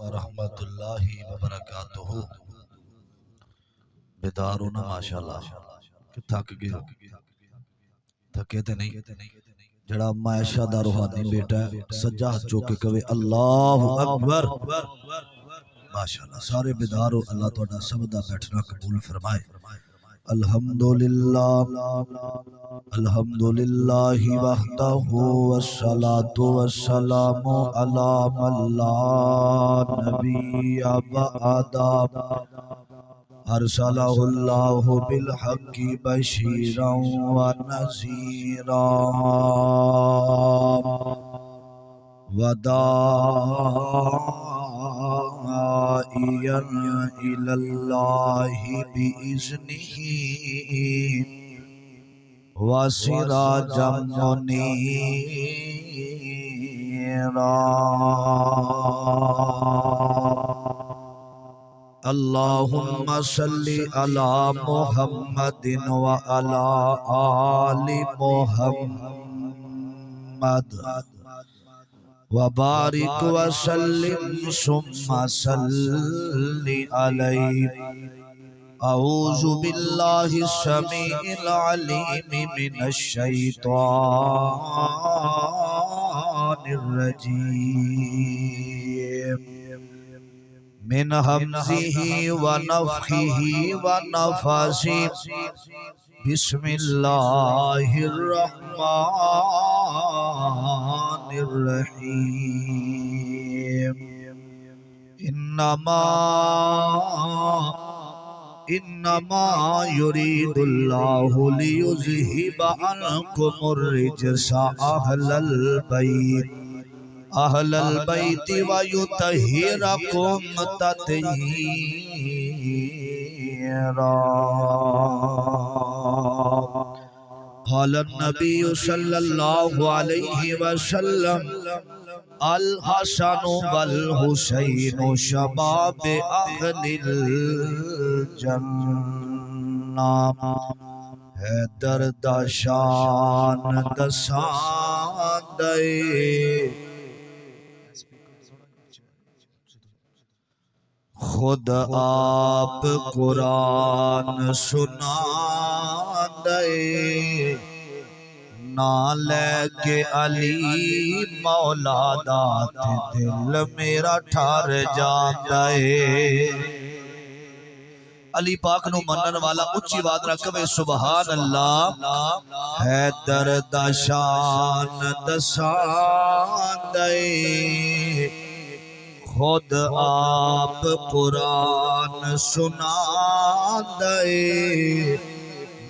ورحمۃ اللہ وبرکاتہ۔ بیدار ہونا ماشاءاللہ کہ تھک گئے ہو؟ تھکے تے نہیں؟ جڑا معاشہ دا روحانی بیٹا ہے سجا ہاتھ چوک کے کہے اللہ اکبر۔ ماشاءاللہ سارے بیدار ہو، اللہ تہاڈا سب دا بیٹھنا قبول فرمائے۔ الحمدللہ الحمدللہ وحدہ والصلاة والسلام علی من لا نبی بعدہ ارسلہ اللہ بالحق بشیرا ونذیرا وداعیا الی اللہ بإذنہ وسراجا منیرا۔ اللہم صلی علی محمد وعلی آل محمد وبارک وسلم ثم صلی علیہ۔ اعوذ باللہ السمیع العلیم من الشیطان الرجیم من ہمزہ ونفخہ ونفثہ۔ بسم اللہ الرحمن الرحیم۔ انما یرید اللہ لیذہب عنکم الرجس اہل البیت ویطہرکم تطہیرا۔ قال النبی صلی اللہ علیہ وسلم الحسن والحسین شباب اہل الجنہ۔ حیدر دا شان دسان دے خود آپ قرآن سنا دے نہ لے کے علی مولا دا تے دل میرا ٹھار جاندا ہے۔ علی پاک نو منن والا اچھی آواز نال کہے سبحان اللہ۔ حیدر دا شان دسان دے خود آپ قرآن سنا دے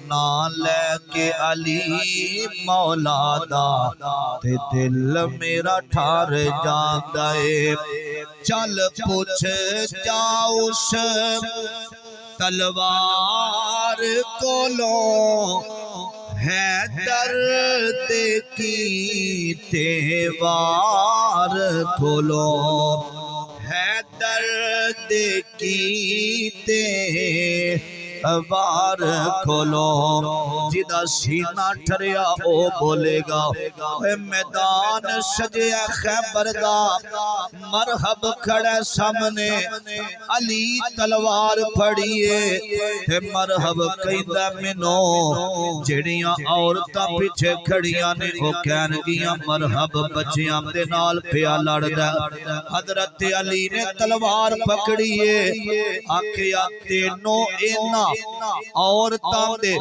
نہ لے کے علی مولا دا تے دل میرا ٹھار جاندا ہے۔ چل پوچھ جا اس تلوار کولوں حیدر تے کیتے وار کولوں حیدر تے کیتے وار کھولو۔ جدا سینہ ٹھریا او بولے گا اے میدان سجیا خیبر دا مرحب کھڑے سامنے علی تلوار پھڑیے تے مرحب کہندا مینو جڑیاں عورتاں پیچھے کھڑیاں نے او کہن گیاں مرحب بچیاں دے نال پیا لڑدا۔ حضرت علی نے تلوار پکڑیے آکھیا تینو اینا عورتاں دے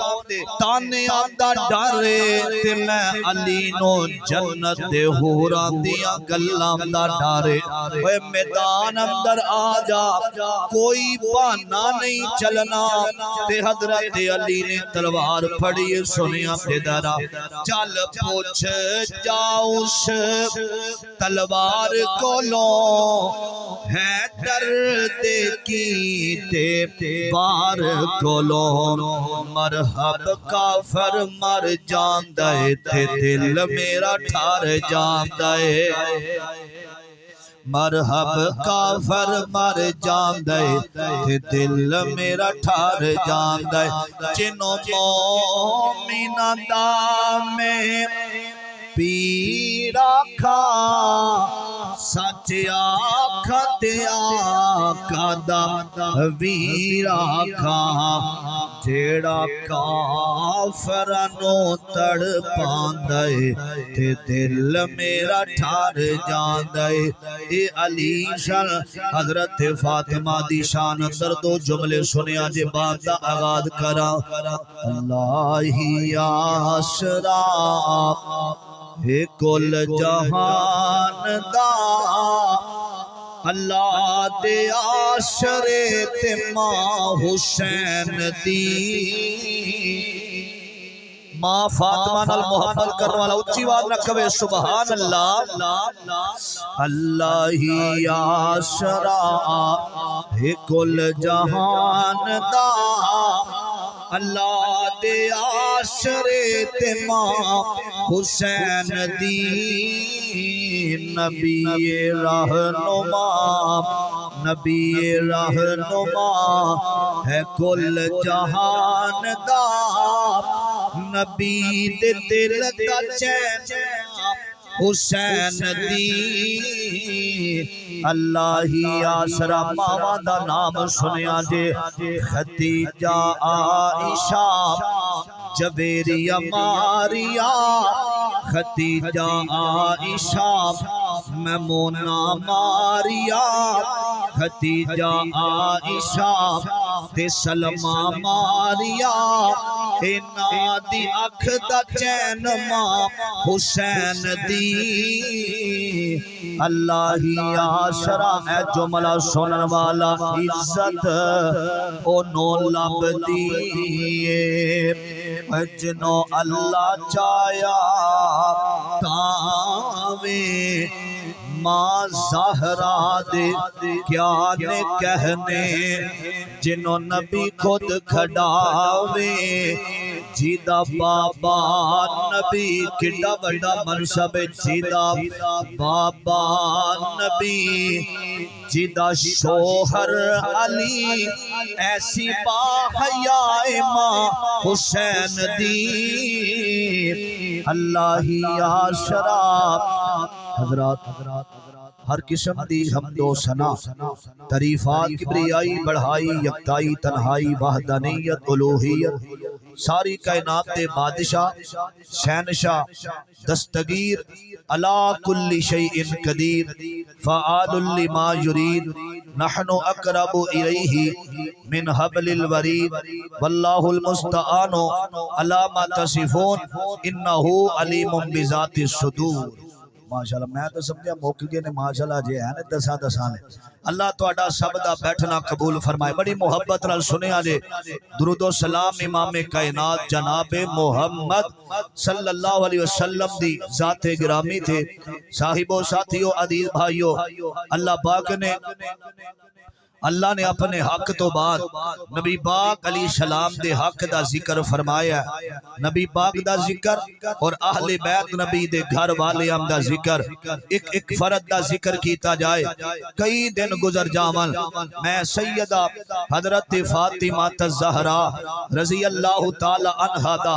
تانیاں دا ڈرے تے میں علی نو جنت دے حوراں دیاں گلاں دا ڈرے۔ اے میدان اندر آ جا کوئی بہانا نہیں چلنا تے حضرت علی نے تلوار پھڑی سنیا تے درا چل پوچھ جا اس تلوار کولوں حیدر دے کیتے وار کولوں مرحب کافر مر جاندا ہے تے دل میرا ٹھار جاندا ہے۔ مرحب کافر مر جاندا ہے تے دل میرا ٹھار جاندا ہے۔ جنوں مومناں دا میں پیر آکھا سچ آکھا تے آقا دا ویر آکھا جیڑا کافرانو تڑ پاندے تے دل میرا ٹھار جاندے اے علی شان حضرت فاطمہ دی شان اندر دو جملے سنیا جے بات دا آغاز کرا اللہ ہی آسرا ہے کل جہان دا اللہ دے آشرے تے ماں حسین دی ماں فاطمہ نال محبت کرنے والا اچھی بات رکھوے سبحان اللہ اللہ ہی آشرا ہے کل جہان دا اللہ دے آشرے تے ماں حسین دی نبی رہنما ہے کل جہان دا نبی دے دل دا چین حسین دی اللہ ہی آسرا ماوا دا نام سنیا جے خدیجہ عائشہ جبیریہ ماریا خدیجہ عائشہ میمونہ ماریا خدیجہ عائشہ تے سلمہ ماریا اینا دی اکھ دا چین ماں حسین دی اللہ ہی آشرا اے جملہ سنن والا عزت انو لب دیئے جنو اللہ چایا تاویں ماں زہرا دے کیا نے کہنے جنو نبی خود کھڑاوے جیدہ بابا نبی کڑا بڑا منصب جیدہ بابا نبی جیدہ شوہر علی ایسی باحیاء ماں حسین دی اللہ ہی آشرا حضرات ہر قسم دی حمد و ثنا تعریفات کبریائی بڑھائی یکتائی تنہائی وحدانیت الوہیت ساری کائنات دے بادشاہ شہنشاہ دستگیر علا کل شیء قدیر فعال لما یرید نحن اقرب الیہ من حبل الورید واللہ المستعان علی ما تصفون انہ علیم بذات الصدور ماشاءاللہ میں تو سمجھا موقع گئے نے ماشاءاللہ جے ہیں دسا نے اللہ تو اڈا سب دا بیٹھنا قبول فرمائے بڑی محبت نال سنے آجے درود و سلام امام کائنات جناب محمد صلی اللہ علیہ وسلم دی ذات گرامی تھے صاحب و ساتھیو عزیز بھائیو اللہ پاک نے اللہ نے اپنے حق تو بعد نبی پاک علیہ السلام دے حق دا ذکر فرمایا نبی پاک دا ذکر اور اہل بیت نبی دے گھر والے ہم دا ذکر ایک فرد دا ذکر کیتا جائے کئی دن گزر جاون میں سیدہ حضرت فاطمہ الزہرا رضی اللہ تعالی عنہا دا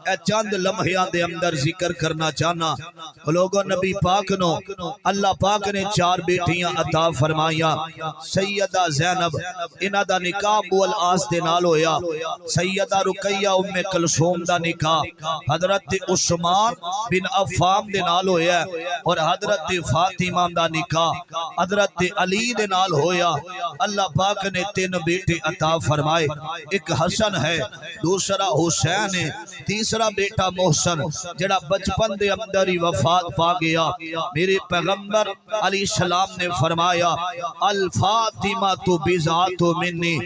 اے چند لمحیاں دے اندر ذکر کرنا چاہنا لوگوں نبی پاک نو اللہ پاک نے 4 بیٹیاں عطا فرمایا سیدہ زینب انہ دا نکاح ابو العاص دے نال ہویا سیدہ رقیہ ام کلثوم دا نکاح حضرت عثمان بن عفان دے نال ہویا اور حضرت فاطمہ دا نکاح حضرت علی دے نال ہویا اللہ پاک نے 3 بیٹے عطا فرمائے ایک حسن ہے دوسرا حسین ہے تیسرا بیٹا محسن جڑا بچپن دے اندر ہی وفات پا گیا میرے پیغمبر علیہ السلام نے فرمایا الفاطمہ تو بذات منی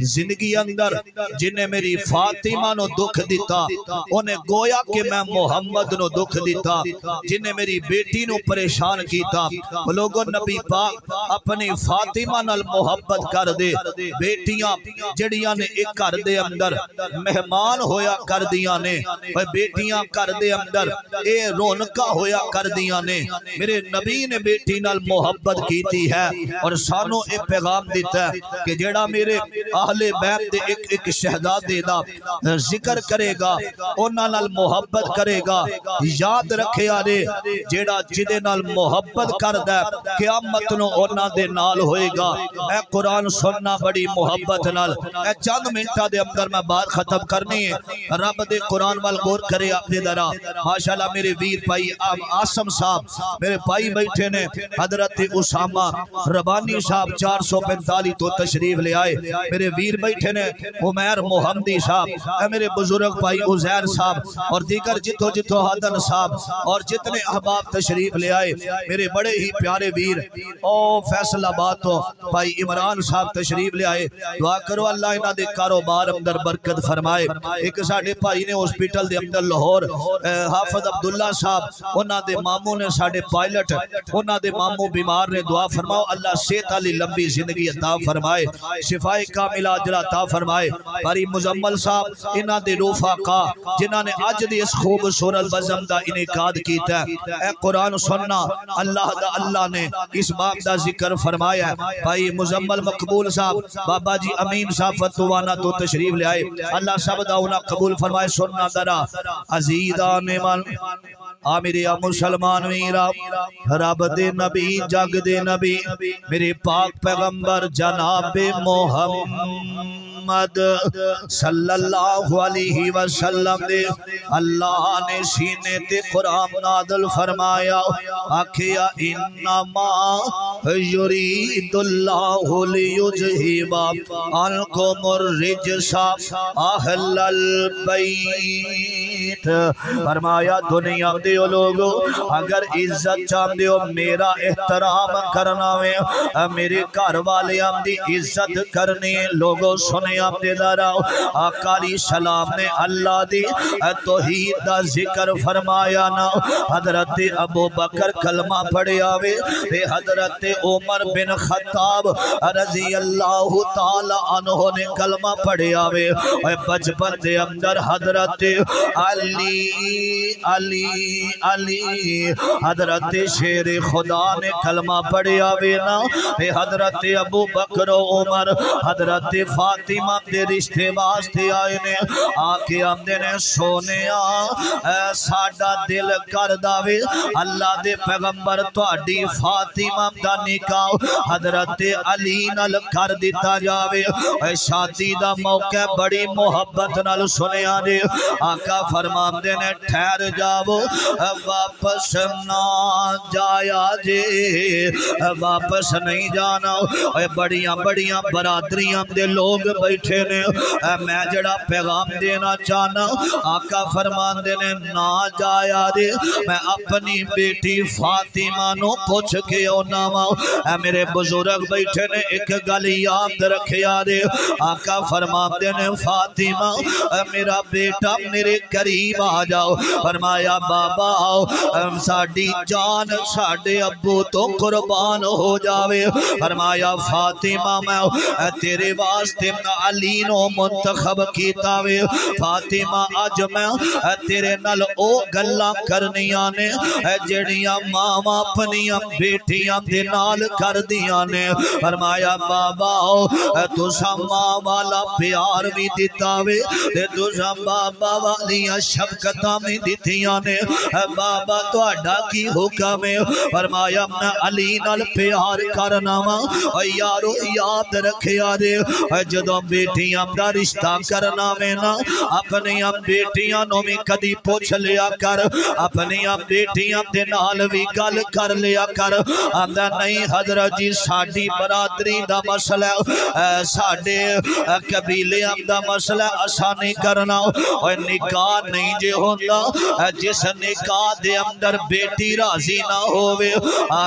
زندگی اندر جنہیں میری فاطمہ نو دکھ دیتا انہیں گویا کہ میں محمد نو دکھ دیتا جنہیں میری بیٹی نو پریشان کیتا لوگوں نبی پاک اپنی فاطمہ نال محبت کر دے بیٹیاں جڑیاں نے ایک گھر دے اندر مہمان ہویا کر دیاں نے بیٹیاں گھر دے اندر اے رونقاں ہویا کر دیاں نے میرے نبی نے بیٹی نال محبت کیتی ہے اور سانو اے پیغام دی دیتا ہے کہ جیڑا میرے اہل بیت دے ایک ایک شہزادے دا ذکر کرے گا انہاں نال محبت کرے گا یاد رکھے آرے جیڑا جدے نال محبت کردا ہے قیامت نو انہاں دے نال ہوئے گا اے قرآن سننا بڑی محبت نال اے چند منٹا دے اندر میں بات ختم کرنی ہے رب دے قرآن وال غور کرے اپنے درہ ماشاءاللہ میرے ویر بھائی آسم صاحب میرے بھائی بیٹھے نے حضرت اسامہ ربانی صاحب 445 تو تشریف لے آئے میرے ویر بیٹھے نے عمیر محمدی صاحب اے میرے بزرگ بھائی عزیر صاحب اور دیگر جتو جتو حدن صاحب اور جتنے احباب تشریف لے آئے میرے بڑے ہی پیارے ویر او فیصل آباد تو بھائی عمران صاحب تشریف لے آئے دعا کرو اللہ انہاں دے کاروبار اندر برکت فرمائے ایک ساڑھے بھائی نے ہاسپٹل دے اندر لاہور حافظ عبداللہ صاحب انہاں دے ماموں نے ساڑھے پائلٹ انہاں دے ماموں بیمار نے دعا فرماؤ اللہ صحت علی لمبی زندگی عطا فرمائے شفائے کاملہ اجر عطا فرمائے باری مزمل صاحب انہاں دے رفقا جنہاں نے اج دی اس خوبصورت بزم دا انعقاد کیتا ہے اے قرآن سننا اللہ نے اس باب دا ذکر فرمایا ہے بھائی مزمل مقبول صاحب بابا جی امین صاحب فتوانا تو تشریف لے آئے اللہ سب دا انہاں قبول فرمائے سننا درہ عزیزان من میرے مسلمان ویرا رب دے نبی جگ دے نبی میرے پاک پیغمبر جناب محمد صلی اللہ علیہ وسلم دے اللہ نے سینے تے قرآن نازل فرمایا آکھیا انما یرید اللہ لیذہب عنکم الرجس اہل البیت فرمایا دنیا دے لوگو اگر عزت چاہتے ہو میرا احترام کرنا ہے میرے گھر والے ہم دی عزت کرنی لوگوں سنے آپ دے دارا آقا علیہ السلام نے اللہ دی توحید دا ذکر فرمایا نا حضرت ابو بکر کلمہ پڑھے آوے حضرت عمر بن خطاب رضی اللہ تعالی عنہ نے کلمہ پڑھے آوے بچپن دے اندر حضرت علی حضرت شیر خدا نے کلمہ پڑھے آوے نا حضرت ابو بکر و عمر حضرت فاطمہ دے رشتے واسطے آئے نے آکے آمدے نے سونے ساڑا دل کر داوے اللہ دے پیغمبر توڑی فاطمہ دا نکاح حضرت علی نال کر دیتا جاوے شادی دا موقع بڑی محبت نال سنے آنے آقا فرمان دے نے ٹھہر جاو واپس نہ جایا جے واپس نہیں جانا بڑیاں بڑیاں برادریاں دے لوگ بیٹھے نے میں جڑا پیغام دینا چاہنا آقا فرمان دینے نہ جایا دے میں اپنی بیٹی فاطمہ نو پوچھ کے اوناما میرے بزرگ بیٹھے نے ایک گلی یاد رکھے آدے آقا فرمان دینے فاطمہ میرا بیٹا میرے قریب آ جاؤ فرمایا بابا ساڑی جان ساڑے ابو تو قربان ہو جاوے فرمایا فاطمہ میں تیرے واسطے علی نو منتخب کیتا وے فاطمہ اج میں تیرے نال او گلاں کرنیاں نے جڑیاں ماں اپنیاں بیٹیاں دے نال کر دیاں نے فرمایا بابا تساں ماں والا پیار بھی دیتا وے تساں بابا والیاں شفقتاں بھی دتیاں نے بابا تہاڈا کی حکم ہے فرمایا میں علی نال پیار کرنا وا یارو یاد رکھیا دے جدوں بیٹیاں دا رشتہ کرنا میں نا اپنی بیٹیاں نو بھی کدی پوچھ لیا کر اپنی بیٹیاں دے نال بھی گل کر لیا کر آندا نہیں حضرت جی ساڈی برادری دا مسئلہ ساڈے قبیلے دا مسئلہ اساں نہیں کرنا اور نکاح نہیں جے ہوندا جس نکاح دے اندر بیٹی راضی نہ ہوئے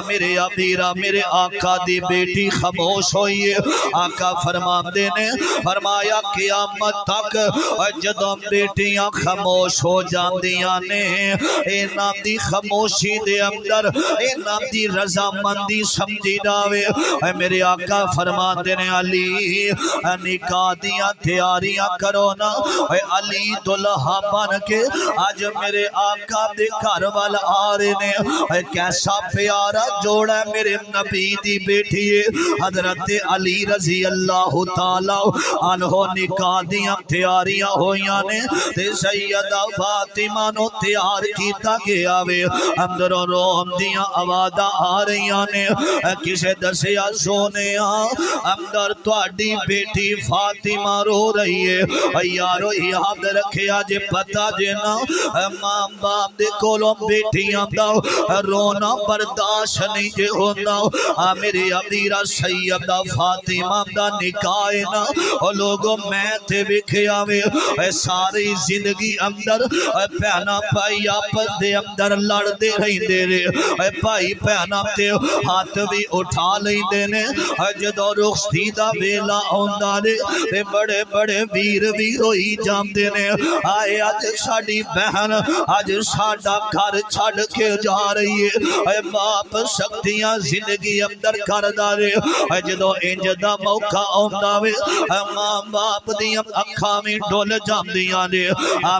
میرے ابیرہ میرے آقا دی بیٹی خاموش ہوئی ہے آقا فرمان دینے فرمایا قیامت تک جدوں بیٹیاں خاموش ہو جاندیاں نے اینا دی خاموشی دے اندر اینا دی رضامندی سمجھی جاوے میرے آقا فرمان دینے علی نکاح دیاں تیاریاں کرو نا علی دلہا بن بن کے آج میرے آقا دے گھر وال آ رہے نے اے کیسا پیارا جوڑا ہے میرے نبی دی بیٹی ہے حضرت علی رضی اللہ تعالی عنہ نکاح دیاں تیاریاں ہویاں نے تے سیدہ فاطمہ نو تیار کیتا گیا وے اندروں روم دیاں آوازاں آ رہیاں نے کسے دسیا سونیا اندر تواڈی بیٹی فاطمہ رو رہی ہے یارو یاد رکھیا جے پتہ جے نا ماں باپ دے کولوں بیٹیاں دا رونا برداشت نہیں جے ہوندا میری امیرہ سیدہ فاطمہ دا نکاح نا او لوگوں میں تے وکھیا وے ساری زندگی اندر پہنا بھائی آپس دے اندر لڑ دے رہندے رے بھائی پہنا تے ہاتھ بھی اٹھا لیندے نے جدوں رخصتی دا ویلا ہوندا نے تے بڑے بڑے ویر بھی روئی جاندے نے آئے اج ساڈی بہن اج ساڈا گھر چھڈ کے جا رہی ہے اے باپ شکتیاں زندگی اندر کردا رے جدوں انج دا موقع آوندا وے ماں باپ دیاں اکھاں وی ڈول جاندیاں نے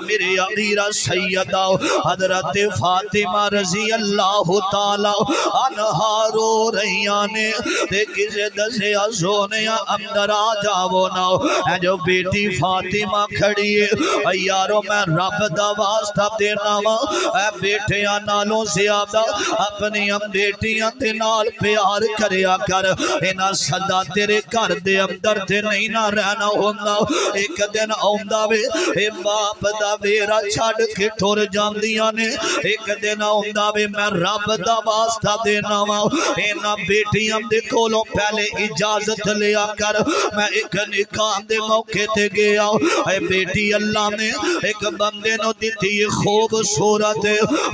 میری امیرہ سیدہ حضرت فاطمہ رضی اللہ تعالی عنہا رو رہیاں نے تے کسے دسیا سونیا اندر آ جاؤ نا اے جو بیٹی فاطمہ کھڑی ہے یارو میں رب دا واسطہ دینا وا اے بیٹیاں نالوں زیادہ اپنی بیٹیاں تے نال پیار کریا کر انہاں صدا تیرے گھر دے اندر تے نہیں نہ رہنا ہوندا ایک دن آوندا وے اے باپ دا ویرا چھڈ کے ٹر جاندیاں نے ایک دن آوندا وے میں رب دا واسطہ دینا وا انہاں بیٹیاں دے کولوں پہلے اجازت لیا کر میں ایک نکاح دے موقع تے گیا اے بیٹی اللہ نے ایک بندے نو دیتی خوبصورت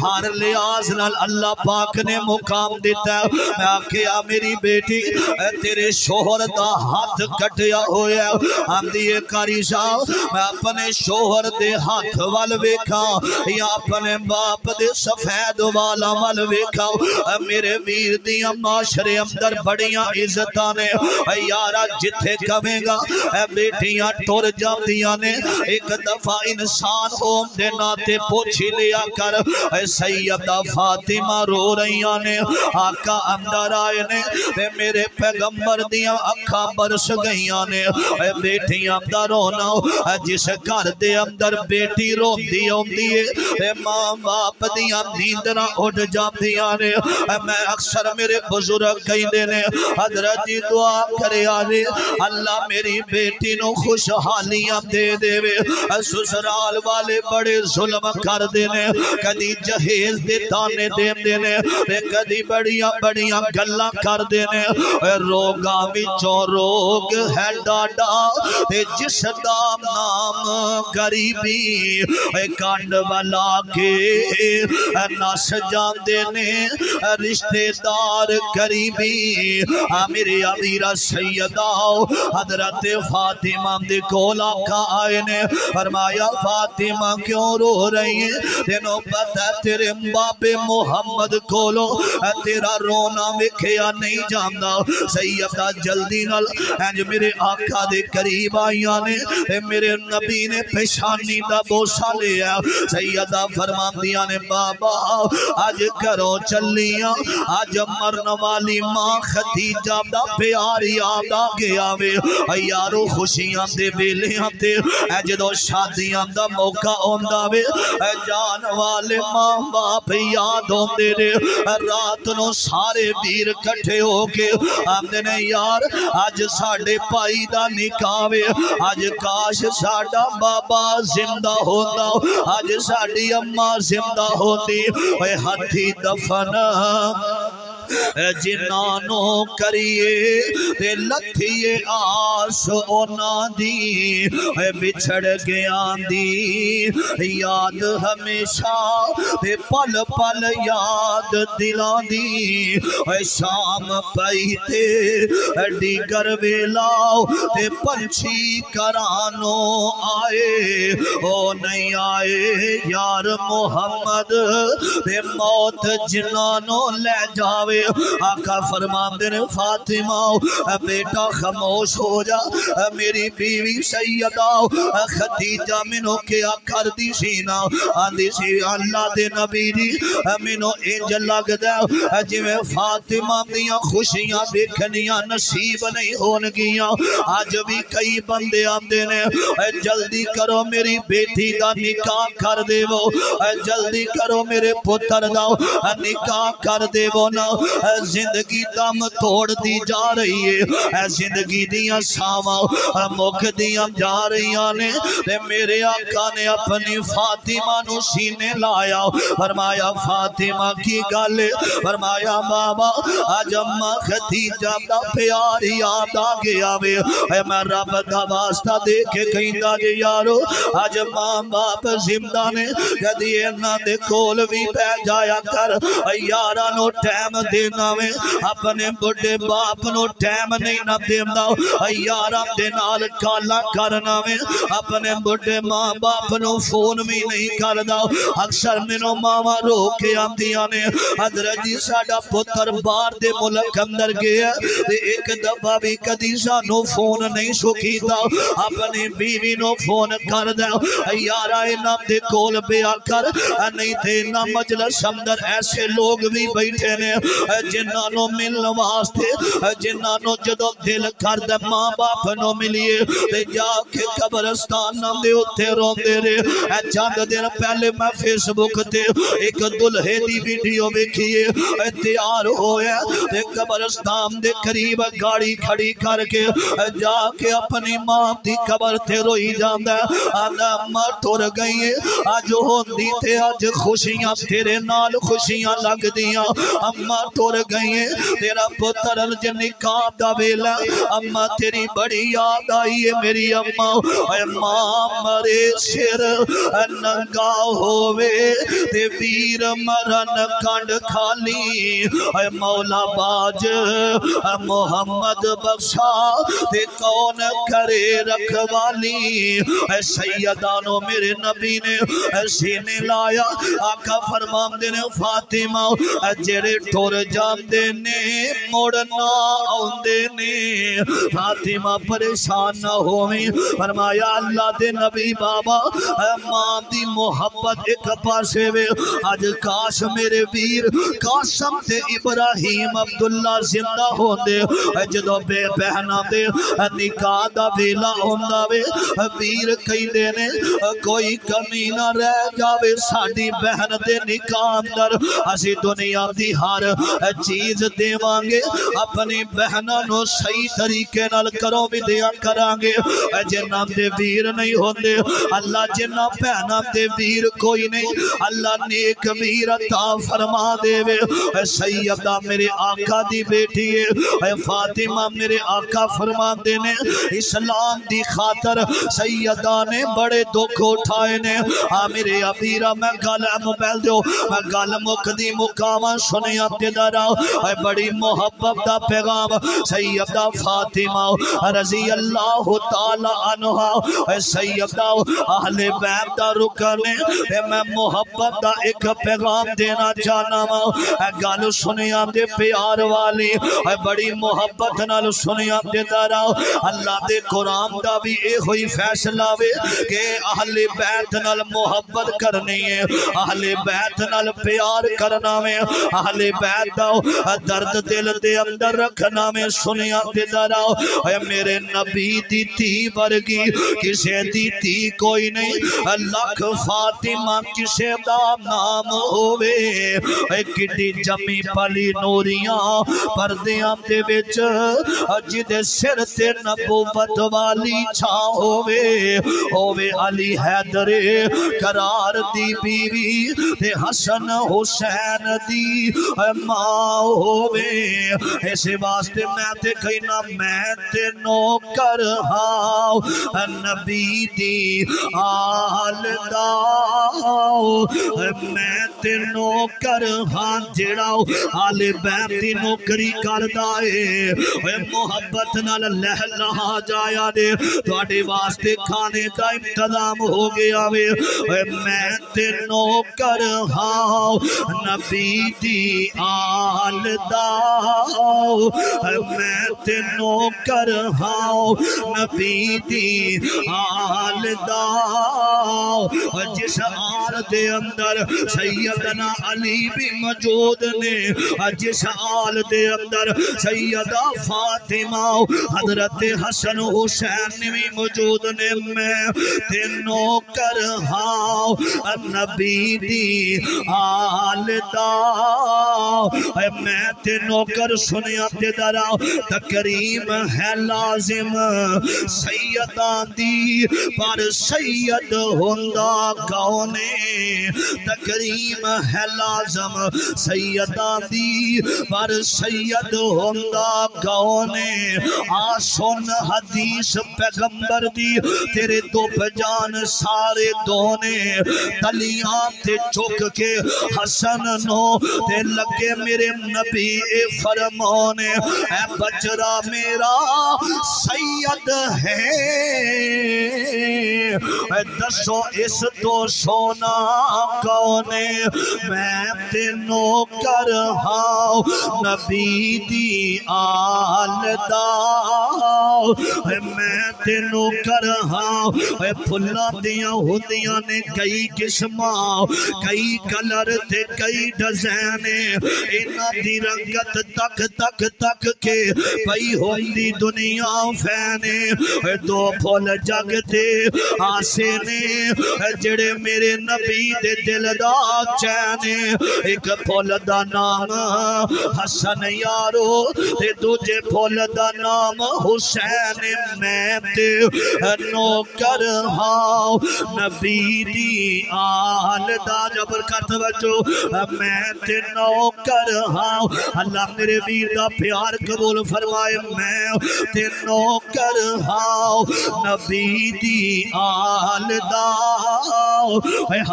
ہر لحاظ نال اللہ پاک نے مقام دیتا میں آکھیا میری بیٹی تیرے شوہر دا ہاتھ کٹیا ہویا آندی کاری صاحب میں اپنے شوہر دے ہاتھ وال ویکھا یا اپنے باپ دے سفید والا وال ویکھا میرے ویر دیاں معاشرے اندر بڑیاں عزتاں نے یارا جتھے کہے گا بیٹیاں ٹر جاندیاں نے ایک دفعہ انسان ہوم دے ناتے پوچھی لیا کر سیدہ فاطمہ رو رہیاں نے آقا اندر آئے نے میرے پیغمبر دیاں اکھاں برس گئیاں نے بیٹیاں دا رونا جس گھر دے اندر بیٹی رو دی ہوندی ہے ماں باپ دیاں نیندراں اٹھ جاندیاں نے میں اکثر میرے بزرگ کہندے نے حضرت جی دعا کرے آنے اللہ میری بیٹی نو خوشحالیاں دے دے وے سسرال والے بڑے ظلم کر دینے کدی جہیز دے تانے دے دینے کدی بڑیاں بڑیاں گلاں کر دینے روگاں وچوں روگ ہے ڈاڈا جس دا نام غریبی کانڈ والا کے نس جان دینے رشتے دار قریبی میری امیرہ سیدہ حضرت فاطمہ دے کول آقا آئے نے فرمایا فاطمہ کیوں رو رہی ہیں تینوں پتہ تیرے باپ محمد کولو تیرا رونا وکھیا نہیں جاندا سیدہ جلدی نال انج میرے آقا دے قریب آئیاں نے میرے نبی نے پیشانی دا بوسا لیا سیدہ فرماندیاں نے بابا آج کرو چلیاں آج مرن والی ماں خدیجہ دا پیاری آدھا گیا وے یارو خوشیاں دے بیلیاں تے جدو شادیاں دا موقع ہوندا وے جان والے ماں باپ یاد ہوندے نے رات نو سارے ویر کٹھے ہو کے آندے نے یار اج ساڈے پائی دا نکاح وے اج کاش ساڈا بابا زندہ ہوندا اج ساڈی اماں زندہ ہوندی اے ہتھی دفن جنانو کریے تے لتھیے آس اونا دی بچھڑ گیا دی یاد ہمیشہ تے پل پل یاد دلان دی شام پئی تے ڈیگر ویلاو تے پنچھی کرانو آئے او نہیں آئے یار محمد تے موت جنانو لے جاوے آوے آقا فرماندے نے فاطمہ بیٹا خاموش ہو جا میری بیوی سیدہ خدیجہ منو کیا کر دی سینا آندی سی اللہ دے نبی دی منو انج لگ دے جی میں فاطمہ دیاں خوشیاں دیکھنیاں نصیب نہیں ہون گیاں آج بھی کئی بندے آندے نے جلدی کرو میری بیٹی دا نکاح کر دے وہ جلدی کرو میرے پتر دا نکاح کر دے وہ نا زندگی دم توڑ دی جا رہی ہے زندگی دیاں ساواں مک دیاں جا رہی نے میرے آقا نے اپنی فاطمہ نو سینے لایا فرمایا فاطمہ کی گل فرمایا بابا آج اماں خدیجہ دا پیار یاد آ گیا وے میں رب دا واسطہ دے کے کہندا جے یارو آج ماں باپ زندہ نے کدی انہاں دے کول وی بہ جایا کر یاراں نو ٹائم دینا وے اپنے بڑے باپ نو ٹائم نہیں نہ دیندا یاراں دے نال گالاں کرنا وے اپنے بڑے ماں باپ نو فون بھی نہیں کردا اکثر مینوں ماواں رو کے آندیاں نے حضرت جی ساڈا پتر باہر دے ملک اندر گیا تے ایک دفعہ بھی کدی سانو فون نہیں سو کیتا اپنی بیوی نو فون کر دے یارا انہاں دے کول بیا کر نہیں تے نہ مجلس اندر ایسے لوگ بھی بیٹھے نے جنہاں نو ملن واسطے جنہاں نو جدوں دل کر دے ماں باپ نو ملیے تے جا کے قبرستان دے اوتے روندے رہے چند دن پہلے میں فیس بک تے ایک دلہے دی ویڈیو ویکھیے تیار ہویا تے قبرستان دے قریب گاڑی کھڑی کر کے جا کے اپنی ماں دی قبر تے روئی جاندا آندا ماں ٹر گئی اج ہوندی تے اج خوشیاں تیرے نال خوشیاں لگ دیاں اماں ٹر گئی تیرا پتر اج نکاح دا ویلا اماں تیری بڑی یاد آئی ہے میری اماں اے ماں مرے سر ننگا ہووے تے ویر مرن کنڈ کھالی اے مولا باج محمد بخشا تے کون کرے رکھوالی اے سیدانو میرے نبی نے سینے لایا آقا فرماندے نے فاطمہ جڑے ٹر جاندے نے مڑنا آوندے نے فاطمہ پریشان نہ ہوویں فرمایا اللہ دے نبی بابا ماں دی محبت ایک پاسے وے اج کاش میرے ویر قاسم تے ابراہیم عبداللہ زندہ ہوندے جدوں بے بہناں دے نکاح دا ویلا ہوندا وے ویر کہندے نے کوئی کمی نہ رہ جاوے ساڈی بہن دے نکاح اندر اسی دنیا دی ہر چیز دیواں گے اپنی بہناں نو صحیح طریقے نال کرو بھی دیا کران گے جنہاں دے ویر نہیں ہوندے اللہ جنہاں بہناں دے ویر کوئی نہیں اللہ نیک ویر عطا فرما دے وے سیدہ میرے آقا دی بیٹی ہے فاطمہ میرے آقا فرما دے نے اسلام دی خاطر سیدہ نے بڑے دکھ اٹھائے نے میرے ابیرہ میں گل موبائل دیو میں گل مکدی مقامہ سنیا تدارا بڑی محبت دا پیغام سیدہ فاطمہ رضی اللہ تعالی عنہ سیدہ اہل بیت دا رکن میں محبت دا ایک پیغام دینا چاہنا گل سنیا دے پیار والی بڑی محبت نال سنیا دے دارا اللہ دے قرآن دا بھی اے ہوئی فیصلہ وے کہ اہل بیت نال محبت کرنی ہے اہل بیت نال پیار کرنا میں اہل بیت دا درد دل دے اندر رکھنا میں سنیا دے دارا میرے نبی دی تھی برگی کسے دی تھی کوئی نہیں لکھ فاطمہ کسے دا نام ہوئے کڈی جمی پلی نوریاں پردیاں دے وچ جدے سر تے نبوت والی چھا ہوئے علی حیدر قرار دی بیوی تے حسن حسین دی ماں ہوئے اس واسطے میں تے کہنا میں تے نوکر ہاں نبی دی آل دا میں تے نوکر ہاں جڑا آل بیت دی نوکری کردا اے محبت نال لہ لہا جایا دے تواڈے واسطے کھانے دا انتظام ہو گیا وے میں تے نوکر ہاں نبی دی آل دا میں تے نوکر ہاں نبی دی آل دا جس آل دے اندر سیدنا علی بھی موجود نے جس آل دے اندر سیدہ فاطمہ حضرت حسن حسین بھی موجود نے میں تے نوکر ہاں نبی دی آل دا میں تے نوکر سنیا تے درا تکریم ہے لازم سیدہ دی پر سید ہوندا کونے تکریم ہے لازم سیدہ دی پر سید ہوندا کونے آسن حدیث پیغمبر دی تیرے دو پجان سارے دونے تلیاں تے چوک کے حسن نو تے لگے میرے نبی فرمانے اے بچرا میرا سید ہے دسو اس تو سونا کونے میں تے نوکر ہاں نبی دی آل دا میں تے نوکر ہاں پھلاں دیاں ہوندیاں نے کئی قسماں کئی کلر تے کئی ڈیزائن انہاں دی رنگت تک تک تک کے پئی ہوندی دنیا فینے دو پھول جگ تے آسے نے جڑے میرے نبی دے دل دا چینے ایک پھول دا نام حسن یارو تے دوجے پھول دا نام حسین میں تے نوکر ہاں نبی دی آل دا جبر کا توجہ میں تے نوکر ہاں اللہ میرے ویر دا پیار قبول فرمائے میں تے نوکر ہاں نبی دی آل دا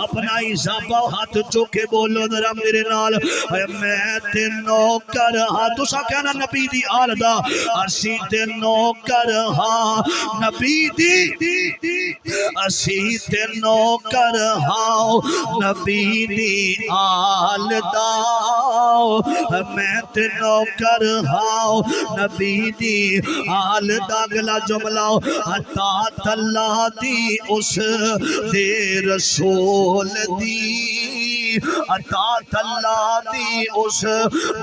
اپنا حسابہ ہاتھ چوکے بولو ذرا میرے نال میں تے نوکر ہاں تسا کہنا نبی دی آل دا اسی تے نوکر ہاں نبی دی اسی تے نوکر ہاں نبی دی آل دا میں تے نوکر ہاں نبی دی آل دا اگلا جملہ اطاعت اللہ دی اس دے رسول دی اطاعت اللہ دی اس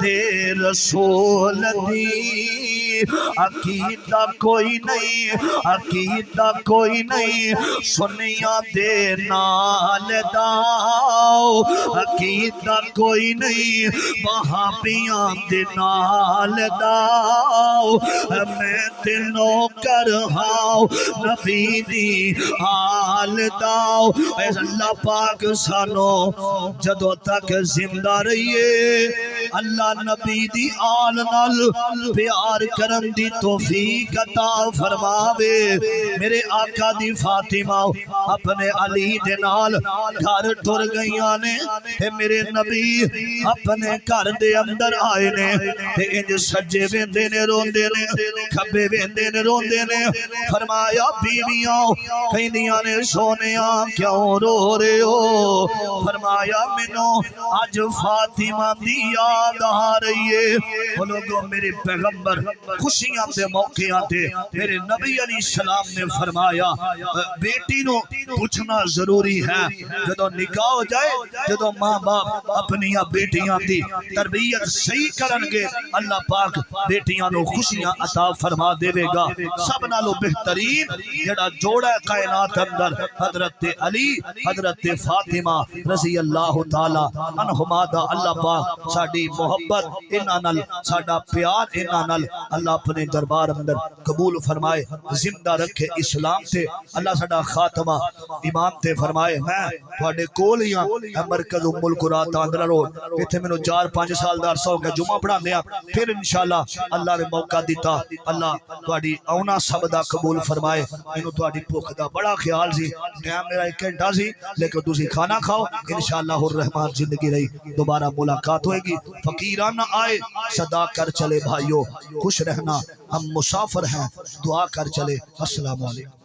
دے رسول دی عقیدہ کوئی نہیں عقیدہ کوئی نہیں سنیا دے نال داؤ عقیدہ کوئی نہیں وہابیاں دے نال داؤ میں تے نوکر ہاں نبی دی آل داؤ اے اللہ پاک سانو جدو تک زندہ رہیے اللہ نبی دی آل نال پیار کرن دی توفیق عطا فرماوے میرے آقا دی فاطمہ اپنے علی دے نال گھر ٹر گئیاں نے تے میرے نبی اپنے گھر دے اندر آئے نے تے انج سجے ویندے نے روندے نے کھبے ویندے نے روندے نے فرمایا بیویاں کہندیاں نے سونیاں کیوں رو رہے ہو فرمایا مینوں اج فاطمہ دی یاد آ رہی ہے وہ لوگوں میرے پیغمبر خوشیاں دے موقعاں تے میرے نبی علیہ السلام نے فرمایا بیٹی نو پوچھنا ضروری ہے جدو نکاح ہو جائے جدو ماں باپ اپنی بیٹیاں دی تربیت صحیح کرن گے اللہ پاک بیٹیاں نو خوشیاں عطا فرما دے گا سب نالو بہترین جڑا جوڑا کائنات اندر حضرت علی حضرت فاطمہ رضی اللہ تعالی عنہما دا اللہ پاک ساڈی محبت انہاں نال ساڈا پیار انہاں نال اللہ اپنے دربار اندر قبول فرمائے زندہ رکھے اسلام تے اللہ ساڈا خاتمہ ایمان تے فرمائے میں تواڈے کول ہی ہاں مرکز ام القرا تاندرا روڈ ایتھے مینوں 4-5 سال دا عرصہ ہو گیا جمعہ پڑھاندے ہاں پھر انشاءاللہ اللہ نے موقع دیتا اللہ تواڈی آونا سب دا قبول فرمائے مینوں تواڈی بھوک دا بڑا خیال سی ٹائم میرا 1 گھنٹہ سی لیکن تسی کھانا کھاؤ انشاءاللہ الرحمن زندگی رہی دوبارہ ملاقات ہوئے گی فقیرانہ آئے صدا کر چلے بھائیو خوش رہنا ہم مسافر ہیں دعا کر چلے السلام علیکم